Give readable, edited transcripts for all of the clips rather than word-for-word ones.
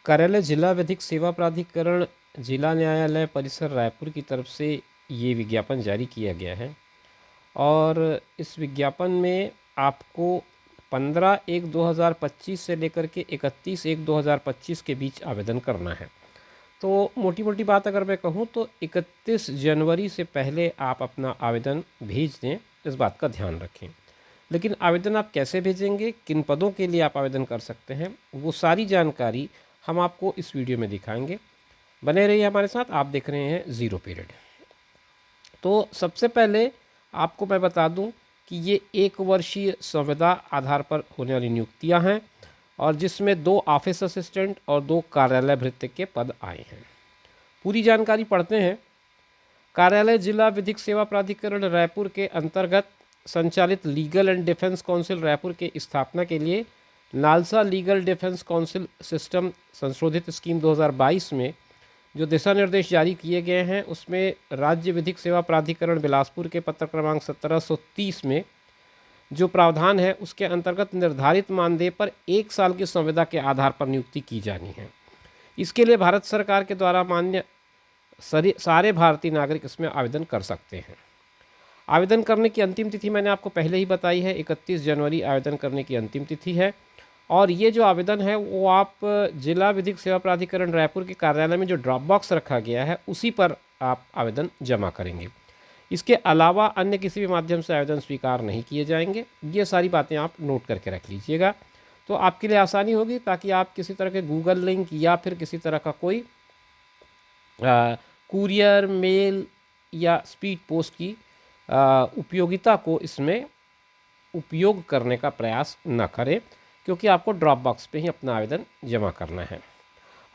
कार्यालय जिला विधिक सेवा प्राधिकरण जिला न्यायालय परिसर रायपुर की तरफ से ये विज्ञापन जारी किया गया है और इस विज्ञापन में आपको 15/1/2025 से लेकर के 31/1/2025 के बीच आवेदन करना है। तो मोटी मोटी बात अगर मैं कहूँ तो 31 जनवरी से पहले आप अपना आवेदन भेज दें, इस बात का ध्यान रखें। लेकिन आवेदन आप कैसे भेजेंगे, किन पदों के लिए आप आवेदन कर सकते हैं, वो सारी जानकारी हम आपको इस वीडियो में दिखाएंगे। बने रहिए हमारे साथ। आप देख रहे हैं ज़ीरो पीरियड। तो सबसे पहले आपको मैं बता दूं कि ये 1 वर्षीय संविदा आधार पर होने वाली नियुक्तियां हैं और जिसमें 2 ऑफिस असिस्टेंट और 2 कार्यालय भृत्य के पद आए हैं। पूरी जानकारी पढ़ते हैं। कार्यालय जिला विधिक सेवा प्राधिकरण रायपुर के अंतर्गत संचालित legal and defence council Raipur के स्थापना के लिए NALSA legal defence council system संशोधित स्कीम 2022 में जो दिशा निर्देश जारी किए गए हैं उसमें राज्य विधिक सेवा प्राधिकरण बिलासपुर के पत्र क्रमांक 1730 में जो प्रावधान है उसके अंतर्गत निर्धारित मानदेय पर 1 साल की संविदा के आधार पर नियुक्ति की जानी है। इसके लिए भारत सरकार के द्वारा मान्य सारे भारतीय नागरिक इसमें आवेदन कर सकते हैं। आवेदन करने की अंतिम तिथि मैंने आपको पहले ही बताई है, 31 जनवरी आवेदन करने की अंतिम तिथि है। और ये जो आवेदन है वो आप जिला विधिक सेवा प्राधिकरण रायपुर के कार्यालय में जो ड्रॉप बॉक्स रखा गया है उसी पर आप आवेदन जमा करेंगे। इसके अलावा अन्य किसी भी माध्यम से आवेदन स्वीकार नहीं किए जाएंगे। ये सारी बातें आप नोट करके रख लीजिएगा, तो आपके लिए आसानी होगी, ताकि आप किसी तरह के गूगल लिंक या फिर किसी तरह का कोई कुरियर मेल या स्पीड पोस्ट की उपयोगिता को इसमें उपयोग करने का प्रयास न करें, क्योंकि आपको ड्रॉप बॉक्स पे ही अपना आवेदन जमा करना है।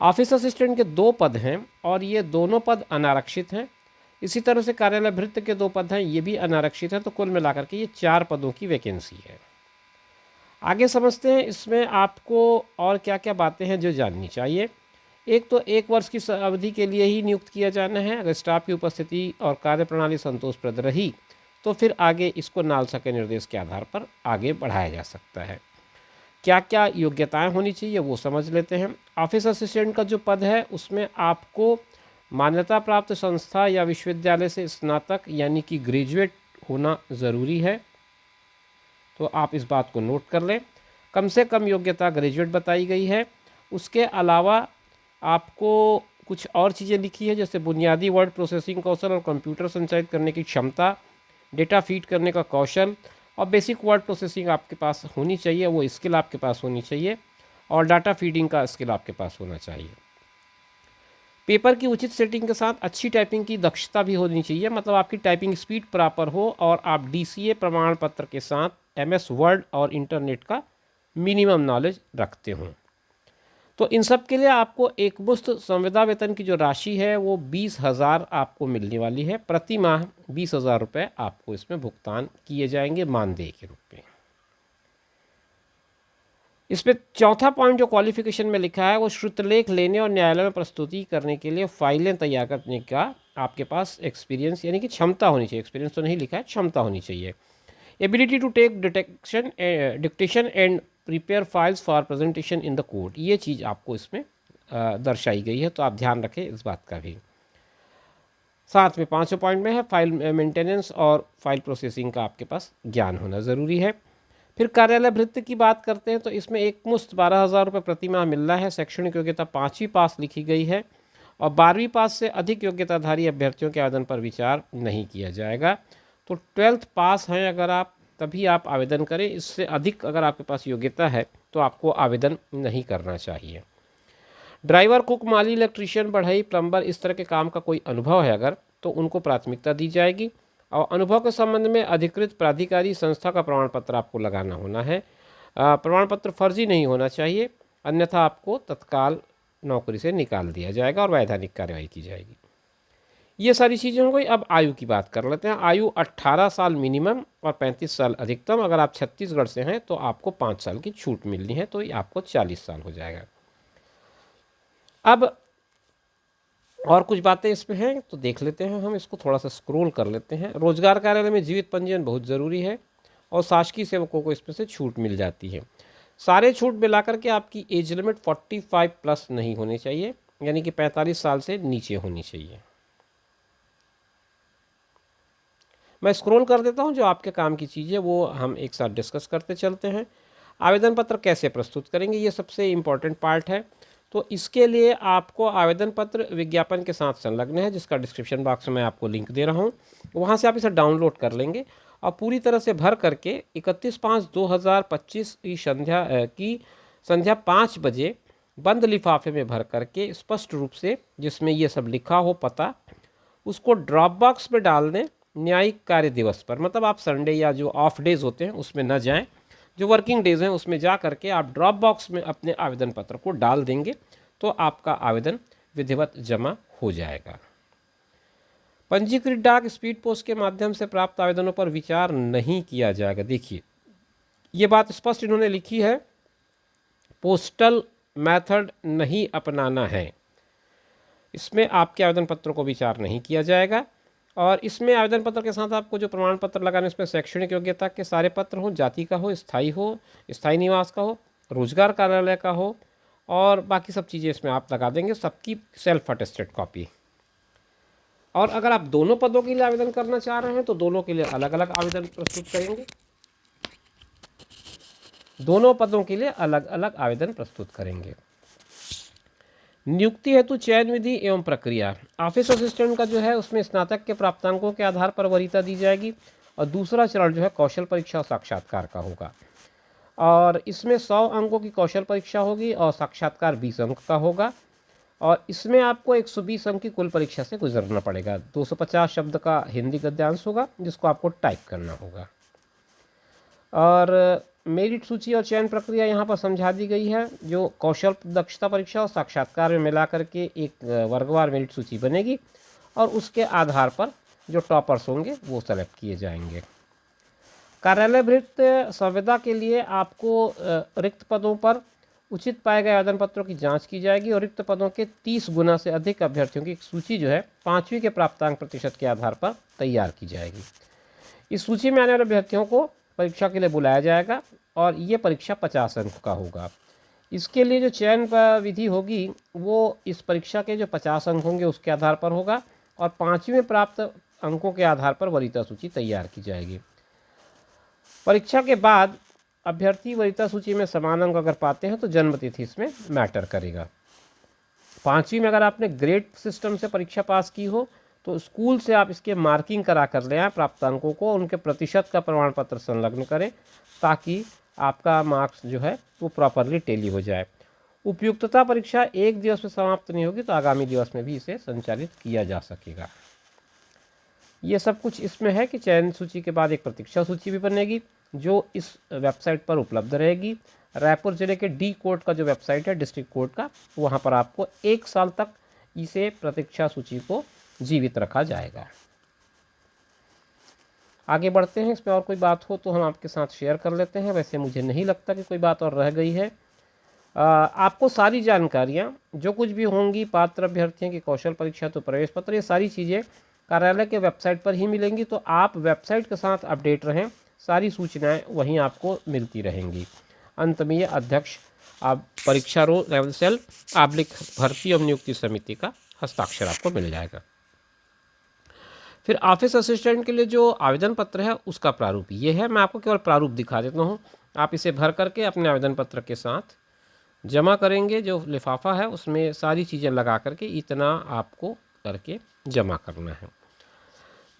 ऑफिस असिस्टेंट के 2 पद हैं और ये दोनों पद अनारक्षित हैं। इसी तरह से कार्यालय भृत्य के 2 पद हैं, ये भी अनारक्षित हैं। तो कुल मिलाकर के ये 4 पदों की वैकेंसी है। आगे समझते हैं इसमें आपको और क्या क्या बातें हैं जो जाननी चाहिए। एक तो 1 वर्ष की अवधि के लिए ही नियुक्त किया जाना है। अगर स्टाफ की उपस्थिति और कार्यप्रणाली संतोषप्रद रही तो फिर आगे इसको नालसा के निर्देश के आधार पर आगे बढ़ाया जा सकता है। क्या क्या योग्यताएं होनी चाहिए वो समझ लेते हैं। ऑफिस असिस्टेंट का जो पद है उसमें आपको मान्यता प्राप्त संस्था या विश्वविद्यालय से स्नातक यानी कि ग्रेजुएट होना ज़रूरी है, तो आप इस बात को नोट कर लें। कम से कम योग्यता ग्रेजुएट बताई गई है। उसके अलावा आपको कुछ और चीज़ें लिखी है, जैसे बुनियादी वर्ड प्रोसेसिंग कौशल और कंप्यूटर संचालित करने की क्षमता, डेटा फीड करने का कौशल और बेसिक वर्ड प्रोसेसिंग आपके पास होनी चाहिए, वो स्किल आपके पास होनी चाहिए, और डाटा फीडिंग का स्किल आपके पास होना चाहिए। पेपर की उचित सेटिंग के साथ अच्छी टाइपिंग की दक्षता भी होनी चाहिए, मतलब आपकी टाइपिंग स्पीड प्रॉपर हो और आप DCA प्रमाण पत्र के साथ MS वर्ड और इंटरनेट का मिनिमम नॉलेज रखते हों। तो इन सब के लिए आपको एक मुश्त संविदा वेतन की जो राशि है वो 20,000 आपको मिलने वाली है। प्रति माह 20,000 रुपये आपको इसमें भुगतान किए जाएंगे मानदेय के रूप में। इसमें चौथा पॉइंट जो क्वालिफिकेशन में लिखा है वो श्रुतलेख लेने और न्यायालय में प्रस्तुति करने के लिए फाइलें तैयार करने का आपके पास एक्सपीरियंस यानी कि क्षमता होनी चाहिए। एक्सपीरियंस तो नहीं लिखा है, क्षमता होनी चाहिए। Ability to take dictation and prepare files for presentation in the court, ये चीज़ आपको इसमें दर्शाई गई है, तो आप ध्यान रखें इस बात का भी। साथ में 5वें पॉइंट में है फाइल मेंटेनेंस और फाइल प्रोसेसिंग का आपके पास ज्ञान होना ज़रूरी है। फिर कार्यालय भृत्य की बात करते हैं तो इसमें एक मुश्त 12,000 रुपये प्रति माह मिल रहा है। शैक्षणिक योग्यता 5वीं पास लिखी गई है और 12वीं पास से अधिक योग्यताधारी अभ्यर्थियों के आवेदन पर विचार नहीं किया जाएगा। तो 12th पास हैं अगर आप, तभी आप आवेदन करें। इससे अधिक अगर आपके पास योग्यता है तो आपको आवेदन नहीं करना चाहिए। ड्राइवर, कुक, माली, इलेक्ट्रीशियन, बढ़ई, प्लम्बर, इस तरह के काम का कोई अनुभव है अगर, तो उनको प्राथमिकता दी जाएगी। और अनुभव के संबंध में अधिकृत प्राधिकारी संस्था का प्रमाण पत्र आपको लगाना होना है। प्रमाण पत्र फर्जी नहीं होना चाहिए, अन्यथा आपको तत्काल नौकरी से निकाल दिया जाएगा और वैधानिक कार्रवाई की जाएगी। ये सारी चीज़ें हो गई। अब आयु की बात कर लेते हैं। आयु 18 साल मिनिमम और 35 साल अधिकतम। अगर आप छत्तीसगढ़ से हैं तो आपको 5 साल की छूट मिलनी है, तो ये आपको 40 साल हो जाएगा। अब और कुछ बातें इसमें हैं तो देख लेते हैं, हम इसको थोड़ा सा स्क्रॉल कर लेते हैं। रोजगार कार्यालय में जीवित पंजीयन बहुत ज़रूरी है और शासकीय सेवकों को इसमें से छूट मिल जाती है। सारे छूट मिलाकर के आपकी एज लिमिट 45 प्लस नहीं होनी चाहिए, यानी कि 45 साल से नीचे होनी चाहिए। मैं स्क्रॉल कर देता हूं, जो आपके काम की चीज़ है वो हम एक साथ डिस्कस करते चलते हैं। आवेदन पत्र कैसे प्रस्तुत करेंगे, ये सबसे इम्पॉर्टेंट पार्ट है। तो इसके लिए आपको आवेदन पत्र विज्ञापन के साथ संलग्न है, जिसका डिस्क्रिप्शन बॉक्स में मैं आपको लिंक दे रहा हूँ, वहाँ से आप इसे डाउनलोड कर लेंगे और पूरी तरह से भर करके 31/5/2025 की संध्या 5 बजे बंद लिफाफे में भर करके स्पष्ट रूप से, जिसमें ये सब लिखा हो पता, उसको ड्रॉप बॉक्स में डाल दें। न्यायिक कार्य दिवस पर, मतलब आप संडे या जो ऑफ डेज होते हैं उसमें न जाएं, जो वर्किंग डेज हैं उसमें जा करके आप ड्रॉप बॉक्स में अपने आवेदन पत्र को डाल देंगे तो आपका आवेदन विधिवत जमा हो जाएगा। पंजीकृत डाक स्पीड पोस्ट के माध्यम से प्राप्त आवेदनों पर विचार नहीं किया जाएगा। देखिए, ये बात स्पष्ट इन्होंने लिखी है, पोस्टल मेथड नहीं अपनाना है। इसमें आपके आवेदन पत्रों को विचार नहीं किया जाएगा। और इसमें आवेदन पत्र के साथ आपको जो प्रमाण पत्र लगाने, इसमें शैक्षणिक योग्यता के सारे पत्र हो, जाति का हो, स्थायी निवास का हो, रोजगार कार्यालय का हो, और बाकी सब चीज़ें इसमें आप लगा देंगे, सबकी सेल्फ अटेस्टेड कॉपी। और अगर आप दोनों पदों के लिए आवेदन करना चाह रहे हैं तो दोनों के लिए अलग अलग आवेदन प्रस्तुत करेंगे, दोनों पदों के लिए अलग अलग आवेदन प्रस्तुत करेंगे। नियुक्ति हेतु चयन विधि एवं प्रक्रिया। ऑफिस असिस्टेंट का जो है उसमें स्नातक के प्राप्तांकों के आधार पर वरीयता दी जाएगी, और दूसरा चरण जो है कौशल परीक्षा और साक्षात्कार का होगा। और इसमें 100 अंकों की कौशल परीक्षा होगी और साक्षात्कार 20 अंक का होगा। और इसमें आपको 120 अंक की कुल परीक्षा से गुजरना पड़ेगा। 250 शब्द का हिंदी गद्यांश होगा जिसको आपको टाइप करना होगा। और मेरिट सूची और चयन प्रक्रिया यहाँ पर समझा दी गई है। जो कौशल दक्षता परीक्षा और साक्षात्कार में मिला करके एक वर्गवार मेरिट सूची बनेगी, और उसके आधार पर जो टॉपर्स होंगे वो सेलेक्ट किए जाएंगे। कार्यालय भृत्य संविदा के लिए आपको रिक्त पदों पर उचित पाए गए आवेदन पत्रों की जांच की जाएगी, और रिक्त पदों के 30 गुना से अधिक अभ्यर्थियों की सूची जो है 5वीं के प्राप्तांक प्रतिशत के आधार पर तैयार की जाएगी। इस सूची में आने वाले अभ्यर्थियों को परीक्षा के लिए बुलाया जाएगा, और ये परीक्षा 50 अंक का होगा। इसके लिए जो चयन विधि होगी वो इस परीक्षा के जो 50 अंक होंगे उसके आधार पर होगा, और 5वीं में प्राप्त अंकों के आधार पर वरीयता सूची तैयार की जाएगी। परीक्षा के बाद अभ्यर्थी वरीयता सूची में समान अंक अगर पाते हैं तो जन्मतिथि इसमें मैटर करेगा। 5वीं में अगर आपने ग्रेड सिस्टम से परीक्षा पास की हो तो स्कूल से आप इसके मार्किंग करा कर ले आए, प्राप्तांकों को उनके प्रतिशत का प्रमाण पत्र संलग्न करें, ताकि आपका मार्क्स जो है वो प्रॉपरली टैली हो जाए। उपयुक्तता परीक्षा एक दिवस में समाप्त नहीं होगी, तो आगामी दिवस में भी इसे संचालित किया जा सकेगा। ये सब कुछ इसमें है कि चयन सूची के बाद एक प्रतीक्षा सूची भी बनेगी, जो इस वेबसाइट पर उपलब्ध रहेगी। रायपुर जिले के डी कोर्ट का जो वेबसाइट है डिस्ट्रिक्ट कोर्ट का, वहाँ पर आपको 1 साल तक इसे प्रतीक्षा सूची को जीवित रखा जाएगा। आगे बढ़ते हैं, इसमें और कोई बात हो तो हम आपके साथ शेयर कर लेते हैं। वैसे मुझे नहीं लगता कि कोई बात और रह गई है। आपको सारी जानकारियाँ जो कुछ भी होंगी, पात्र अभ्यर्थियों की कौशल परीक्षा तो प्रवेश पत्र, ये सारी चीज़ें कार्यालय के वेबसाइट पर ही मिलेंगी, तो आप वेबसाइट के साथ अपडेट रहें, सारी सूचनाएं वहीं आपको मिलती रहेंगी। अंत में ये अध्यक्ष आप परीक्षा रोल लेवल सेल / भर्ती एवं नियुक्ति समिति का हस्ताक्षर आपको मिल जाएगा। फिर ऑफिस असिस्टेंट के लिए जो आवेदन पत्र है उसका प्रारूप ये है। मैं आपको केवल प्रारूप दिखा देता हूँ। आप इसे भर करके अपने आवेदन पत्र के साथ जमा करेंगे। जो लिफाफा है उसमें सारी चीज़ें लगा करके इतना आपको करके जमा करना है।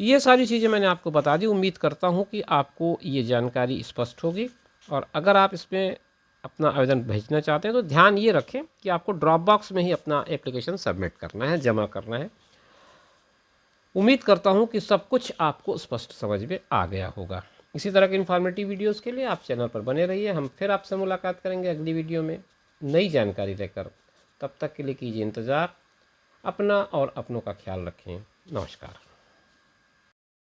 ये सारी चीज़ें मैंने आपको बता दी। उम्मीद करता हूँ कि आपको ये जानकारी स्पष्ट होगी। और अगर आप इसमें अपना आवेदन भेजना चाहते हैं तो ध्यान ये रखें कि आपको ड्रॉप बॉक्स में ही अपना एप्लीकेशन सबमिट करना है, जमा करना है। उम्मीद करता हूँ कि सब कुछ आपको स्पष्ट समझ में आ गया होगा। इसी तरह के इन्फॉर्मेटिव वीडियोस के लिए आप चैनल पर बने रहिए। हम फिर आपसे मुलाकात करेंगे अगली वीडियो में नई जानकारी लेकर। तब तक के लिए कीजिए इंतज़ार। अपना और अपनों का ख्याल रखें। नमस्कार।